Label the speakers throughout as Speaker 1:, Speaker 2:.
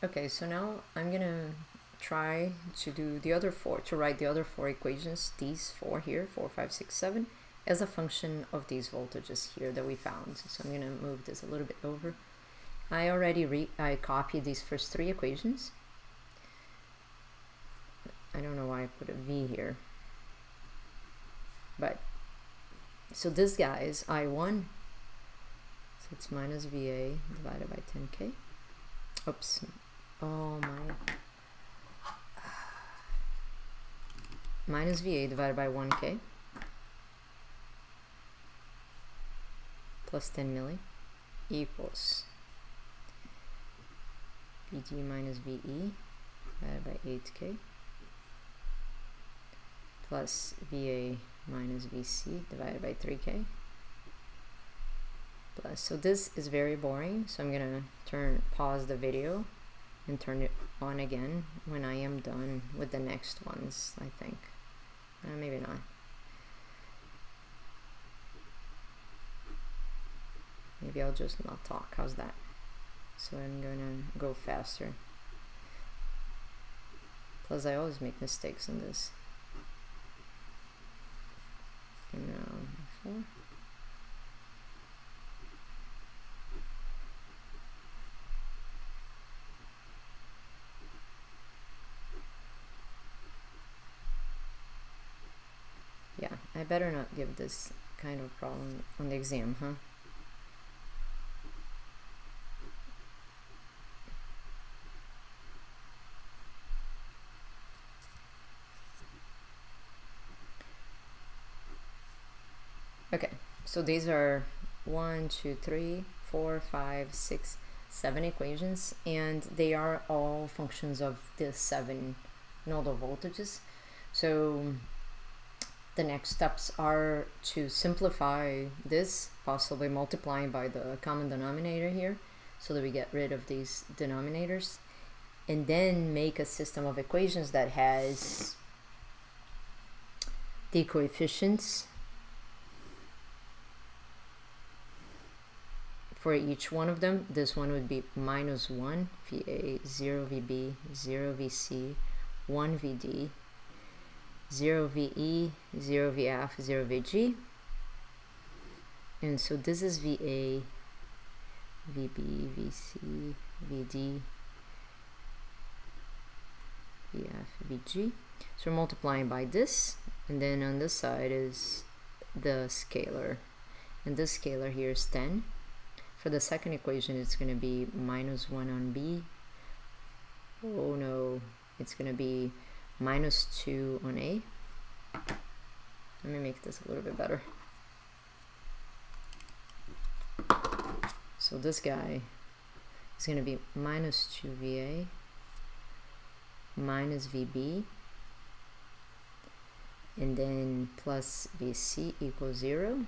Speaker 1: Okay, so now I'm gonna try to do the other four, to write the other four equations, these four here, 4, 5, 6, 7, as a function of these voltages here that we found. So I'm gonna move this a little bit over. I already I copied these first three equations. I don't know why I put a V here. But, so this guy is I1. So it's minus VA divided by 10K. Oops. Oh my. Minus VA divided by 1K. Plus 10 milli equals VG minus VE divided by 8K. Plus VA minus VC divided by 3K. Plus, so this is very boring, so I'm gonna pause the video and turn it on again when I am done with the next ones, I think. Maybe not. Maybe I'll just not talk, how's that? So I'm gonna go faster. Plus I always make mistakes in this. And now 4. Yeah, I better not give this kind of problem on the exam, huh? Okay, so these are 1, 2, 3, 4, 5, 6, 7 equations, and they are all functions of the 7 nodal voltages. So the next steps are to simplify this, possibly multiplying by the common denominator here, so that we get rid of these denominators, and then make a system of equations that has the coefficients for each one of them. This one would be minus 1 VA, 0 VB, 0 VC, 1 VD, 0 VE, 0 VF, 0 VG. And so this is VA, VB, VC, VD, VF, VG. So we're multiplying by this, and then on this side is the scalar, and this scalar here is 10. For the second equation, it's going to be minus 1 on B. Oh no, it's going to be minus 2 on A. Let me make this a little bit better. So this guy is going to be minus 2 VA minus VB, and then plus VC equals 0.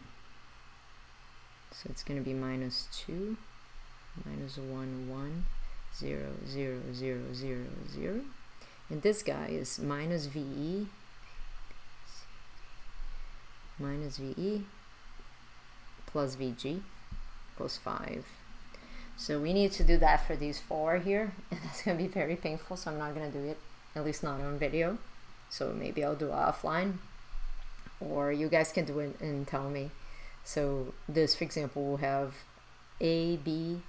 Speaker 1: So it's going to be minus 2, minus 1, 1, 0, 0, 0, 0, 0. And this guy is minus VE, minus VE, plus VG equals 5. So we need to do that for these 4 here, and that's going to be very painful, so I'm not going to do it, at least not on video. So maybe I'll do it offline, or you guys can do it and tell me. So this, for example, will have A, B,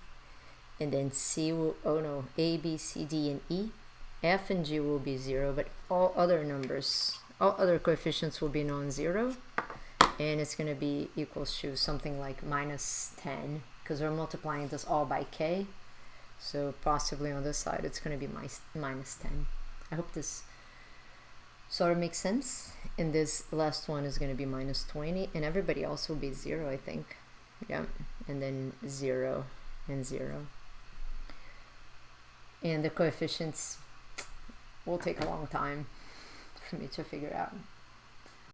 Speaker 1: and then C will, oh no, A, B, C, D, and E. F and G will be 0, but all other numbers, all other coefficients will be non-zero, and it's going to be equals to something like minus 10, because we're multiplying this all by K. So possibly on this side, it's going to be minus 10. I hope this sort of makes sense. And this last one is going to be minus 20, and everybody else will be 0, I think. Yeah, and then 0 and 0. And the coefficients will take a long time for me to figure out.